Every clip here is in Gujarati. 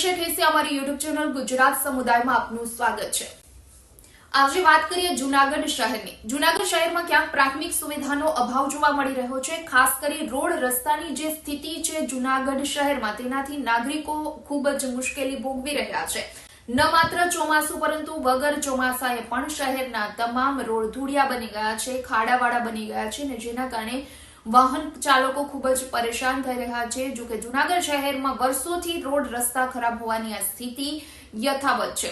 નમસ્તે ઠેસી અમારી YouTube ચેનલ ગુજરાત સમુદાયમાં આપનું સ્વાગત છે। આજે વાત કરીએ જૂનાગઢ શહેરની। જૂનાગઢ શહેરમાં ક્યાંક પ્રાથમિક સુવિધાનો અભાવ જોવા મળી રહ્યો છે। ખાસ કરી રોડ રસ્તાની જે સ્થિતિ છે જૂનાગઢ શહેરમાં તેનાથી નાગરિકો ખૂબ જ મુશ્કેલી ભોગવી રહ્યા છે। ન માત્ર ચોમાસું પરંતુ વગર ચોમાસાએ પણ શહેરના તમામ રોડ ધૂળિયા બની ગયા છે, ખાડાવાળા બની ગયા છે ને જેના કારણે વાહન ચાલકો ખૂબ જ પરેશાન થઈ રહ્યા છે। જો કે જૂનાગઢ શહેરમાં વર્ષોથી રોડ રસ્તા ખરાબ હોવાની આ સ્થિતિ યથાવત છે।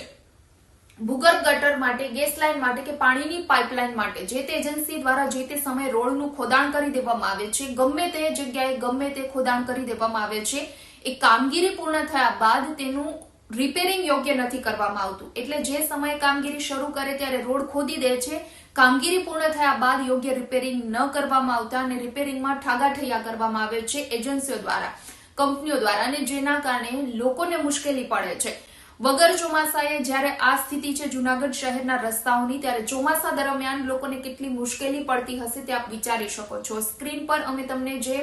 ભૂગર્ભ ગટર માટે, ગેસ લાઇન માટે કે પાણીની પાઇપલાઇન માટે જે તે એજન્સી દ્વારા જે તે સમયે રોડનું ખોદાણ કરી દેવામાં આવે છે। ગમે તે જગ્યાએ ગમે તે ખોદાણ કરી દેવામાં આવે છે। એ કામગીરી પૂર્ણ થયા બાદ તેનું રિપેરિંગ યોગ્ય નથી કરવામાં આવતું। એટલે જે સમયે કામગીરી શરૂ કરે ત્યારે રોડ ખોદી દે છે, કામગીરી પૂર્ણ થયા બાદ યોગ્ય રિપેરિંગ ન કરવામાં આવતા અને રિપેરિંગમાં ઠાગાઠૈયા કરવામાં આવે છે એજન્સીઓ દ્વારા, કંપનીઓ દ્વારા, અને જેના કારણે લોકોને મુશ્કેલી પડે છે। વગર ચોમાસાએ જ્યારે આ સ્થિતિ છે જૂનાગઢ શહેરના રસ્તાઓની, ત્યારે ચોમાસા દરમિયાન લોકોને કેટલી મુશ્કેલી પડતી હશે તે આપ વિચારી શકો છો। સ્ક્રીન પર અમે તમને જે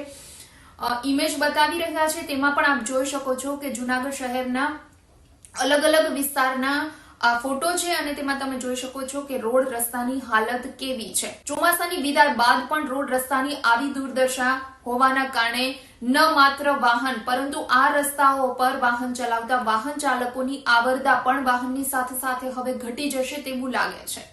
ઇમેજ બતાવી રહ્યા છે તેમાં પણ આપ જોઈ શકો છો કે જૂનાગઢ શહેરના અલગ અલગ વિસ્તારના આ ફોટો છે અને તેમાં તમે જોઈ શકો છો કે રોડ રસ્તાની હાલત કેવી છે। ચોમાસાની વિદાય બાદ પણ રોડ રસ્તાની આવી દુર્દશા હોવાના કારણે ન માત્ર વાહન પરંતુ આ રસ્તાઓ પર વાહન ચલાવતા વાહન ચાલકોની આવરદા પણ વાહનની સાથે સાથે હવે ઘટી જશે તેવું લાગે છે।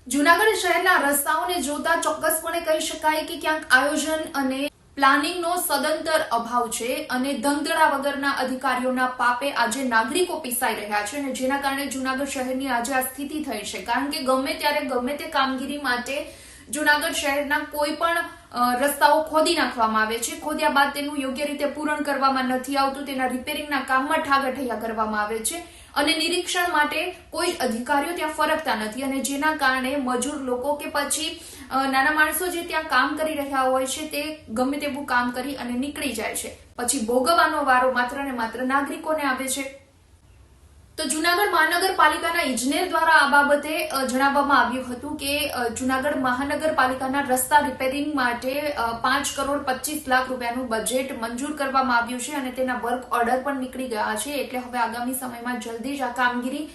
જૂનાગઢ શહેરના રસ્તાઓને જોતા ચોક્કસપણે કહી શકાય કે ક્યાંક આયોજન અને પ્લાનિંગનો સદંતર અભાવ છે અને ધંધડા વગરના અધિકારીઓના પાપે આજે નાગરિકો પીસાઈ રહ્યા છે અને જેના કારણે જૂનાગઢ શહેરની આજે આ સ્થિતિ થઈ છે। કારણ કે ગમે ત્યારે ગમે તે કામગીરી માટે જૂનાગઢ શહેરના કોઈ પણ રસ્તાઓ ખોદી નાખવામાં આવે છે। ખોદ્યા બાદ તેનું યોગ્ય રીતે પૂરણ કરવામાં નથી આવતું, તેના રિપેરિંગના કામમાં ઠાગાઠૈયા કરવામાં આવે છે અને નિરીક્ષણ માટે કોઈ અધિકારીઓ ત્યાં ફરકતા નથી અને જેના કારણે મજૂર લોકો કે પછી નાના માણસો જે ત્યાં કામ કરી રહ્યા હોય છે તે ગમે તેવું કામ કરી અને નીકળી જાય છે। પછી ભોગવવાનો વારો માત્ર ને માત્ર નાગરિકોને આવે છે। તો જૂનાગઢ મહાનગરપાલિકાના ઇજનેર દ્વારા આ બાબતે જણાવવામાં આવ્યું હતું કે જૂનાગઢ મહાનગરપાલિકાના રસ્તા રિપેરિંગ માટે 5,25,00,000 રૂપિયાનું બજેટ મંજૂર કરવામાં આવ્યું છે અને તેના વર્ક ઓર્ડર પણ નીકળી ગયા છે। એટલે હવે આગામી સમયમાં જલ્દી જ આ કામગીરી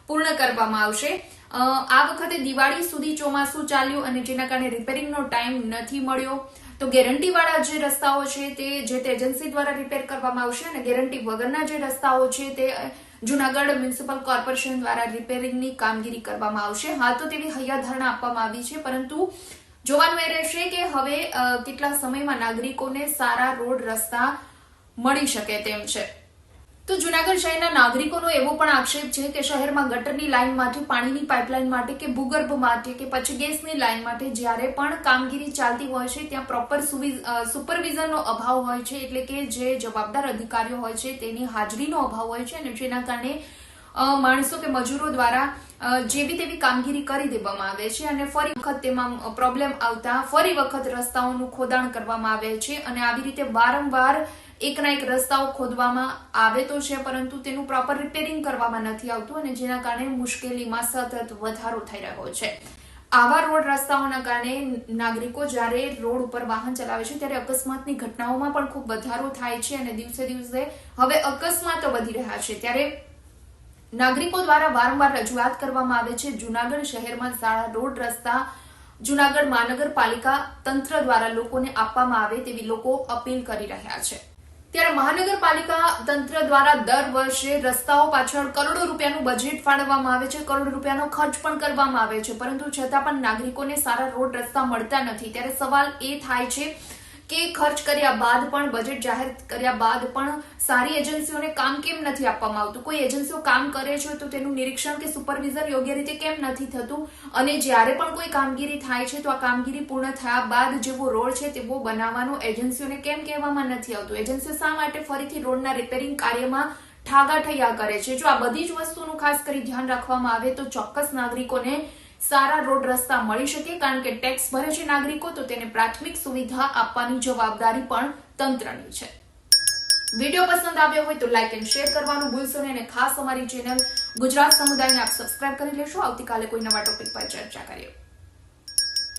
પૂર્ણ કરવામાં આવશે। આ વખતે દિવાળી સુધી ચોમાસું ચાલ્યું અને જેના કારણે રિપેરિંગનો ટાઈમ નથી મળ્યો। તો ગેરંટીવાળા જે રસ્તાઓ છે તે જે તે એજન્સી દ્વારા રિપેર કરવામાં આવશે અને ગેરંટી વગરના જે રસ્તાઓ છે તે જૂનાગઢ મ્યુનિસિપલ કોર્પોરેશન દ્વારા રિપેરિંગની કામગીરી કરવામાં આવશે। હાલ તો તેવી હૈયાધારણા આપવામાં આવી છે પરંતુ જોવાનું એ રહેશે કે હવે કેટલા સમયમાં નાગરિકોને સારા રોડ રસ્તા મળી શકે તેમ છે। તો જૂનાગઢ શહેરના નાગરિકોનો એવો પણ આક્ષેપ છે કે શહેરમાં ગટરની લાઇન માટે, પાણીની પાઇપલાઇન માટે કે ભૂગર્ભ માટે કે પછી ગેસની લાઇન માટે જ્યારે પણ કામગીરી ચાલતી હોય છે ત્યાં પ્રોપર સુપરવિઝનનો અભાવ હોય છે। એટલે કે જે જવાબદાર અધિકારીઓ હોય છે તેની હાજરીનો અભાવ હોય છે અને જેના કારણે માણસો કે મજૂરો દ્વારા જેવી તેવી કામગીરી કરી દેવામાં આવે છે અને ફરી વખત તેમાં પ્રોબ્લેમ આવતા ફરી વખત રસ્તાઓનું ખોદાણ કરવામાં આવે છે અને આવી રીતે વારંવાર એકના એક રસ્તાઓ ખોદવામાં આવે તો છે પરંતુ તેનું પ્રોપર રિપેરિંગ કરવામાં નથી આવતું અને જેના કારણે મુશ્કેલીમાં સતત વધારો થઈ રહ્યો છે। આવા રોડ રસ્તાઓના કારણે નાગરિકો જ્યારે રોડ ઉપર વાહન ચલાવે છે ત્યારે અકસ્માતની ઘટનાઓમાં પણ ખૂબ વધારો થાય છે અને દિવસે દિવસે હવે અકસ્માતો વધી રહ્યા છે। ત્યારે નાગરિકો દ્વારા વારંવાર રજૂઆત કરવામાં આવે છે જૂનાગઢ શહેરમાં સારા રોડ રસ્તા જૂનાગઢ મહાનગરપાલિકા તંત્ર દ્વારા લોકોને આપવામાં આવે તેવી લોકો અપીલ કરી રહ્યા છે। ત્યારે મહાનગરપાલિકા તંત્ર દ્વારા દર વર્ષે રસ્તાઓ પાછળ કરોડો રૂપિયાનું બજેટ ફાળવવામાં આવે છે, કરોડો રૂપિયાનો ખર્ચ પણ કરવામાં આવે છે પરંતુ છતાં પણ નાગરિકોને સારા રોડ રસ્તા મળતા નથી। ત્યારે સવાલ એ થાય છે કે ખર્ચ કર્યા બાદ પણ, બજેટ જાહેર કર્યા બાદ પણ સારી એજન્સીઓને કામ કેમ નથી આપવામાં આવતું? કોઈ એજન્સીઓ કામ કરે છે તો તેનું નિરીક્ષણ કે સુપરવિઝન યોગ્ય રીતે કેમ નથી થતું? અને જ્યારે પણ કોઈ કામગીરી થાય છે તો આ કામગીરી પૂર્ણ થયા બાદ જેવો રોડ છે તેવો બનાવવાનો એજન્સીઓને કેમ કહેવામાં નથી આવતું? એજન્સીઓ શા માટે ફરીથી રોડના રિપેરિંગ કાર્યમાં ઠાગાઠૈયા કરે છે? જો આ બધી જ વસ્તુનું ખાસ કરી ધ્યાન રાખવામાં આવે તો ચોક્કસ નાગરિકોને સારા રોડ રસ્તા મળી શકે। કારણ કે ટેક્સ ભરે છે નાગરિકો તો તેને પ્રાથમિક સુવિધા આપવાની જવાબદારી પણ તંત્રની છે। વિડીયો પસંદ આવ્યો હોય તો લાઇક એન્ડ શેર કરવાનું ભૂલશો નહીં અને ખાસ અમારી ચેનલ ગુજરાત સમુદાયને આપ સબસ્ક્રાઇબ કરી લેશો। આવતીકાલે કોઈ નવા ટોપિક પર ચર્ચા કરીએ।